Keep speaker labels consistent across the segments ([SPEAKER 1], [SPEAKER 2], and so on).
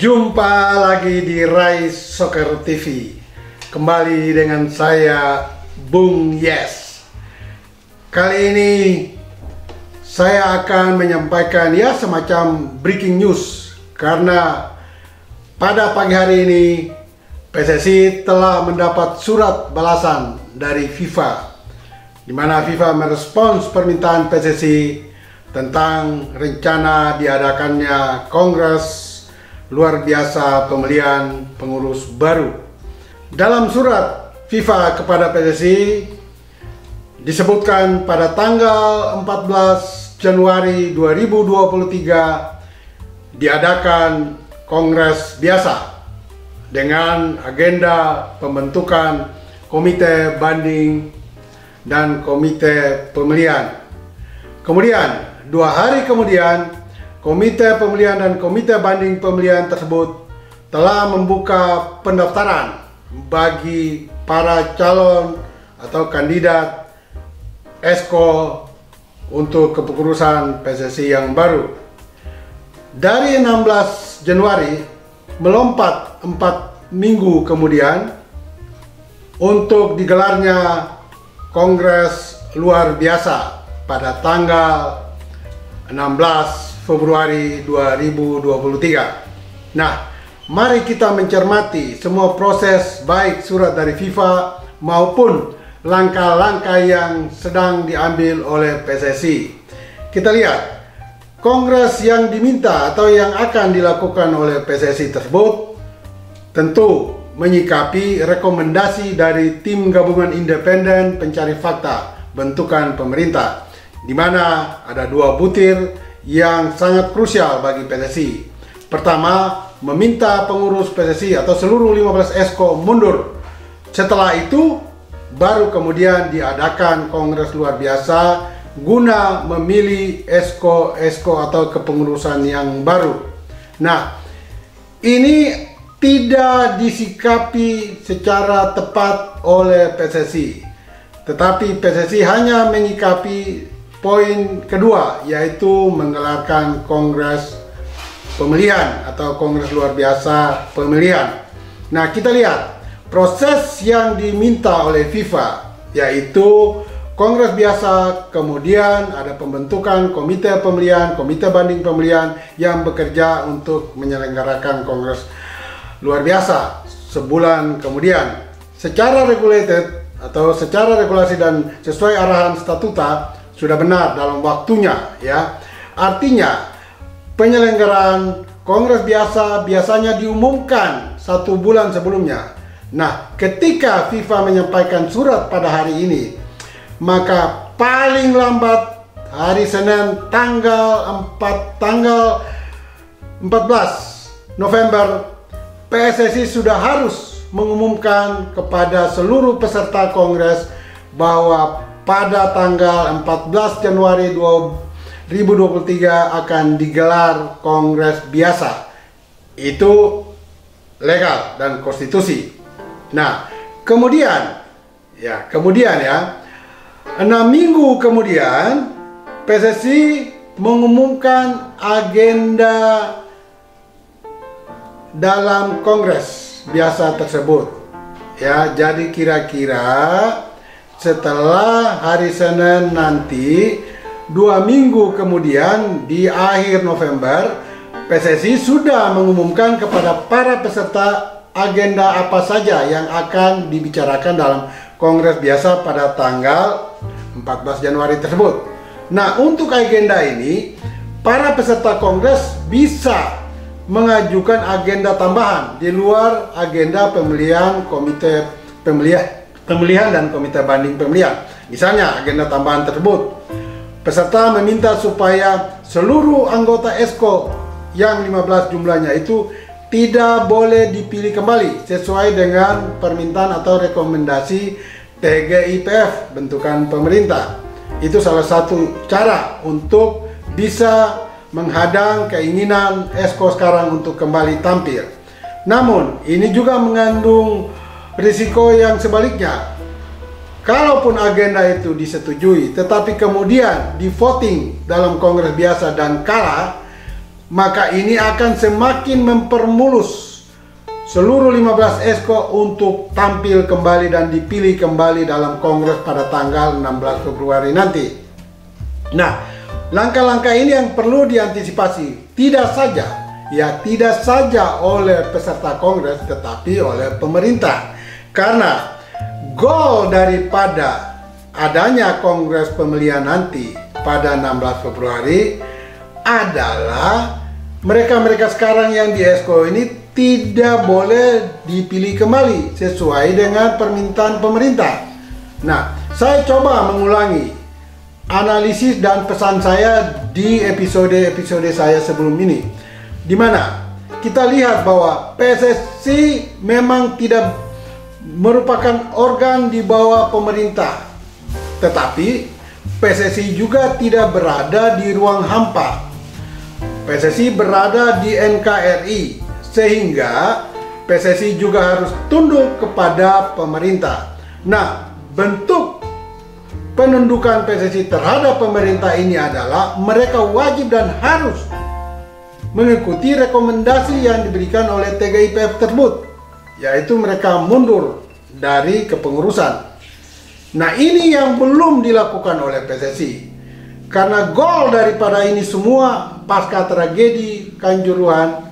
[SPEAKER 1] Jumpa lagi di Rai Soccer TV. Kembali dengan saya Bung Yes. Kali ini saya akan menyampaikan semacam breaking news, karena pada pagi hari ini PSSI telah mendapat surat balasan dari FIFA, di mana FIFA merespons permintaan PSSI tentang rencana diadakannya Kongres luar biasa pemilihan pengurus baru. Dalam surat FIFA kepada PSSI disebutkan pada tanggal 14 Januari 2023 diadakan Kongres biasa dengan agenda pembentukan komite banding dan komite pemilihan. Kemudian 2 hari kemudian, komite pemilihan dan komite banding pemilihan tersebut telah membuka pendaftaran bagi para calon atau kandidat ESCO untuk kepengurusan PSSI yang baru. Dari 16 Januari melompat 4 minggu kemudian untuk digelarnya Kongres luar biasa pada tanggal 16 Februari 2023. Nah, mari kita mencermati semua proses, baik surat dari FIFA maupun langkah-langkah yang sedang diambil oleh PSSI. Kita lihat, Kongres yang diminta atau yang akan dilakukan oleh PSSI tersebut tentu menyikapi rekomendasi dari tim gabungan independen pencari fakta bentukan pemerintah, di mana ada 2 butir yang sangat krusial bagi PSSI. Pertama, meminta pengurus PSSI atau seluruh 15 ESCO mundur. Setelah itu, baru kemudian diadakan Kongres luar biasa guna memilih ESCO atau kepengurusan yang baru. Nah, ini tidak disikapi secara tepat oleh PSSI, tetapi PSSI hanya menyikapi poin kedua, yaitu menggelarkan Kongres pemilihan atau Kongres luar biasa pemilihan. Nah, kita lihat proses yang diminta oleh FIFA, yaitu Kongres biasa, kemudian ada pembentukan komite pemilihan, komite banding pemilihan yang bekerja untuk menyelenggarakan Kongres luar biasa sebulan kemudian. Secara regulated atau secara regulasi dan sesuai arahan statuta sudah benar dalam waktunya, ya. Artinya penyelenggaraan Kongres biasa biasanya diumumkan 1 bulan sebelumnya. Nah, ketika FIFA menyampaikan surat pada hari ini, maka paling lambat hari Senin tanggal 14 November PSSI sudah harus mengumumkan kepada seluruh peserta Kongres bahwa pada tanggal 14 Januari 2023 akan digelar Kongres biasa. Itu legal dan konstitusi. Nah, kemudian 6 minggu kemudian PSSI mengumumkan agenda dalam Kongres biasa tersebut. Ya, jadi kira-kira setelah hari Senin nanti 2 minggu kemudian di akhir November, PSSI sudah mengumumkan kepada para peserta agenda apa saja yang akan dibicarakan dalam Kongres biasa pada tanggal 14 Januari tersebut. Nah, untuk agenda ini para peserta Kongres bisa mengajukan agenda tambahan di luar agenda pemilihan komite pemilihan dan komite banding pemilihan. Misalnya agenda tambahan tersebut, peserta meminta supaya seluruh anggota ESCO yang 15 jumlahnya itu tidak boleh dipilih kembali sesuai dengan permintaan atau rekomendasi TGIPF bentukan pemerintah. Itu salah satu cara untuk bisa menghadang keinginan ESCO sekarang untuk kembali tampil. Namun ini juga mengandung risiko yang sebaliknya. Kalaupun agenda itu disetujui, tetapi kemudian di voting dalam Kongres biasa dan kalah, maka ini akan semakin mempermulus seluruh 15 esko untuk tampil kembali dan dipilih kembali dalam Kongres pada tanggal 16 Februari nanti. Nah, langkah-langkah ini yang perlu diantisipasi tidak saja oleh peserta Kongres tetapi oleh pemerintah. Karena goal daripada adanya Kongres pemilihan nanti pada 16 Februari adalah mereka-mereka sekarang yang di esko ini tidak boleh dipilih kembali sesuai dengan permintaan pemerintah. Nah, saya coba mengulangi analisis dan pesan saya di episode-episode saya sebelum ini, di mana kita lihat bahwa PSSI memang tidak merupakan organ di bawah pemerintah, tetapi PSSI juga tidak berada di ruang hampa. PSSI berada di NKRI, sehingga PSSI juga harus tunduk kepada pemerintah. Nah, bentuk penundukan PSSI terhadap pemerintah ini adalah mereka wajib dan harus mengikuti rekomendasi yang diberikan oleh TGIPF tersebut, yaitu mereka mundur dari kepengurusan. Nah, ini yang belum dilakukan oleh PSSI. Karena goal daripada ini semua pasca tragedi Kanjuruhan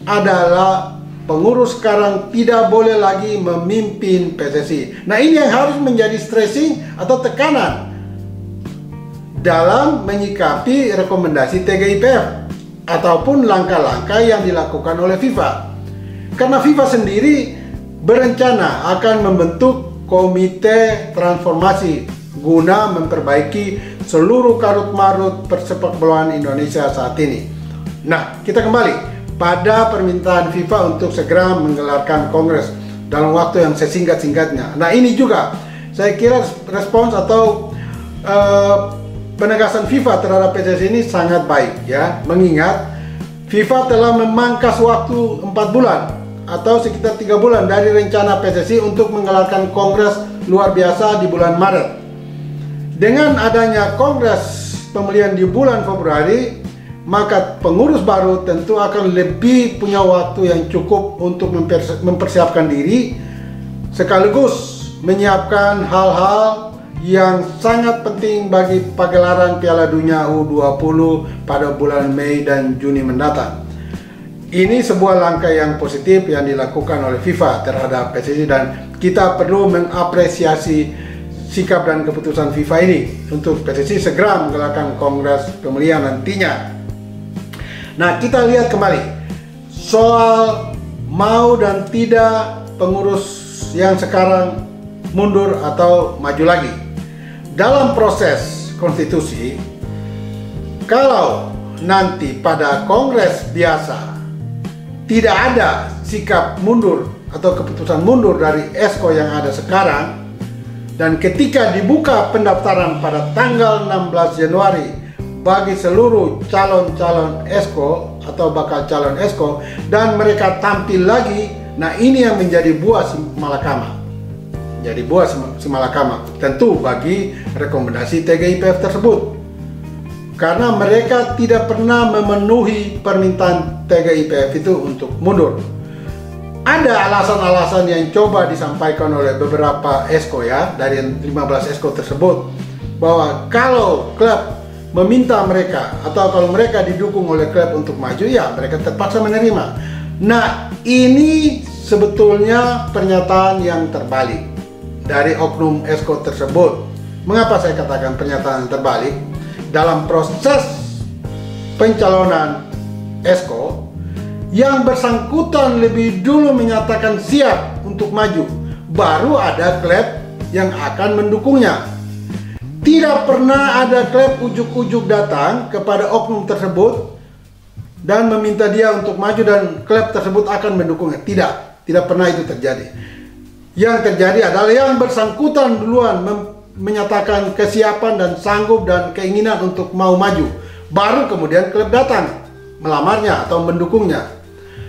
[SPEAKER 1] adalah pengurus sekarang tidak boleh lagi memimpin PSSI. Nah, ini yang harus menjadi stressing atau tekanan dalam menyikapi rekomendasi TGIPF ataupun langkah-langkah yang dilakukan oleh FIFA. Karena FIFA sendiri berencana akan membentuk komite transformasi guna memperbaiki seluruh karut-marut persepak bolaan Indonesia saat ini. Nah, kita kembali pada permintaan FIFA untuk segera menggelarkan Kongres dalam waktu yang sesingkat-singkatnya. Nah, ini juga saya kira respons atau penegasan FIFA terhadap PSSI ini sangat baik ya, mengingat FIFA telah memangkas waktu 4 bulan atau sekitar 3 bulan dari rencana PSSI untuk menggelarkan Kongres luar biasa di bulan Maret. Dengan adanya Kongres pemilihan di bulan Februari, maka pengurus baru tentu akan lebih punya waktu yang cukup untuk mempersiapkan diri, sekaligus menyiapkan hal-hal yang sangat penting bagi pagelaran Piala Dunia U20 pada bulan Mei dan Juni mendatang. Ini sebuah langkah yang positif yang dilakukan oleh FIFA terhadap PSSI dan kita perlu mengapresiasi sikap dan keputusan FIFA ini untuk PSSI segera menggelarkan Kongres pemilihan nantinya. Nah, kita lihat kembali soal mau dan tidak pengurus yang sekarang mundur atau maju lagi. Dalam proses konstitusi, kalau nanti pada Kongres biasa tidak ada sikap mundur atau keputusan mundur dari esko yang ada sekarang, dan ketika dibuka pendaftaran pada tanggal 16 Januari bagi seluruh calon-calon esko atau bakal calon esko dan mereka tampil lagi, nah ini yang menjadi buah malakama. Jadi buah simalakama tentu bagi rekomendasi TGIPF tersebut. Karena mereka tidak pernah memenuhi permintaan TGIPF itu untuk mundur. Ada alasan-alasan yang coba disampaikan oleh beberapa esko ya, dari 15 esko tersebut, bahwa kalau klub meminta mereka atau kalau mereka didukung oleh klub untuk maju, ya mereka terpaksa menerima. Nah, ini sebetulnya pernyataan yang terbalik dari oknum esko tersebut. Mengapa saya katakan pernyataan yang terbalik? Dalam proses pencalonan esko, yang bersangkutan lebih dulu menyatakan siap untuk maju, baru ada klub yang akan mendukungnya. Tidak pernah ada klub ujuk-ujuk datang kepada oknum tersebut dan meminta dia untuk maju dan klub tersebut akan mendukungnya. Tidak pernah itu terjadi. Yang terjadi adalah yang bersangkutan duluan menyatakan kesiapan dan sanggup dan keinginan untuk mau maju, baru kemudian klub datang melamarnya atau mendukungnya.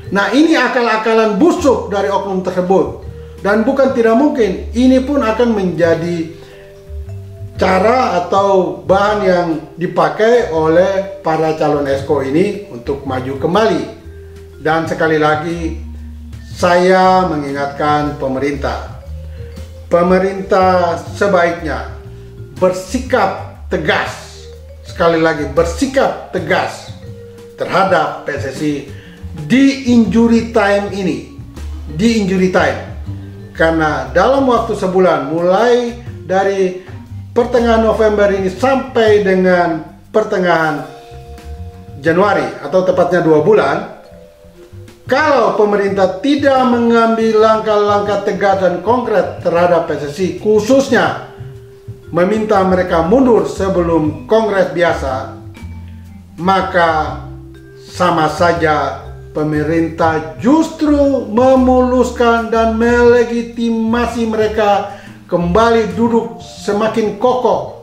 [SPEAKER 1] Nah, ini akal-akalan busuk dari oknum tersebut, dan bukan tidak mungkin ini pun akan menjadi cara atau bahan yang dipakai oleh para calon esko ini untuk maju kembali. Dan sekali lagi saya mengingatkan pemerintah sebaiknya bersikap tegas, sekali lagi bersikap tegas terhadap PSSI di injury time ini, karena dalam waktu sebulan mulai dari pertengahan November ini sampai dengan pertengahan Januari atau tepatnya 2 bulan, kalau pemerintah tidak mengambil langkah-langkah tegas dan konkret terhadap PSSI, khususnya meminta mereka mundur sebelum kongres biasa, maka sama saja pemerintah justru memuluskan dan melegitimasi mereka kembali duduk semakin kokoh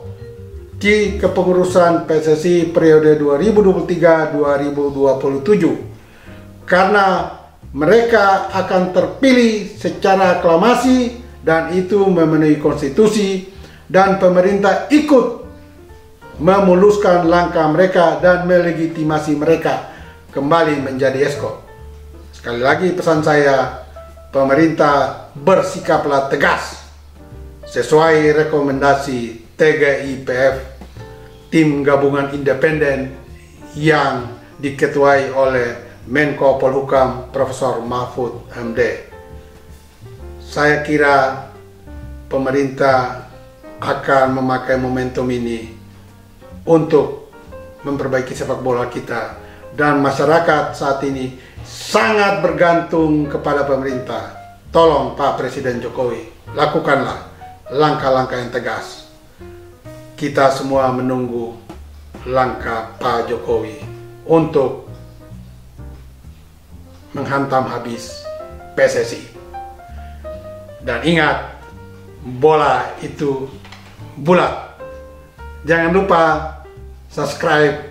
[SPEAKER 1] di kepengurusan PSSI periode 2023-2027, karena mereka akan terpilih secara aklamasi dan itu memenuhi konstitusi, dan pemerintah ikut memuluskan langkah mereka dan melegitimasi mereka kembali menjadi esko. Sekali lagi pesan saya, pemerintah bersikaplah tegas sesuai rekomendasi TGIPF, tim gabungan independen yang diketuai oleh Menko Polhukam Profesor Mahfud MD. Saya kira pemerintah akan memakai momentum ini untuk memperbaiki sepak bola kita, dan masyarakat saat ini sangat bergantung kepada pemerintah. Tolong Pak Presiden Jokowi, lakukanlah langkah-langkah yang tegas. Kita semua menunggu langkah Pak Jokowi untuk menghantam habis PSSI. Dan ingat, bola itu bulat. Jangan lupa subscribe,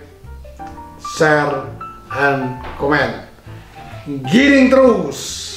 [SPEAKER 1] share, and comment. Giring terus!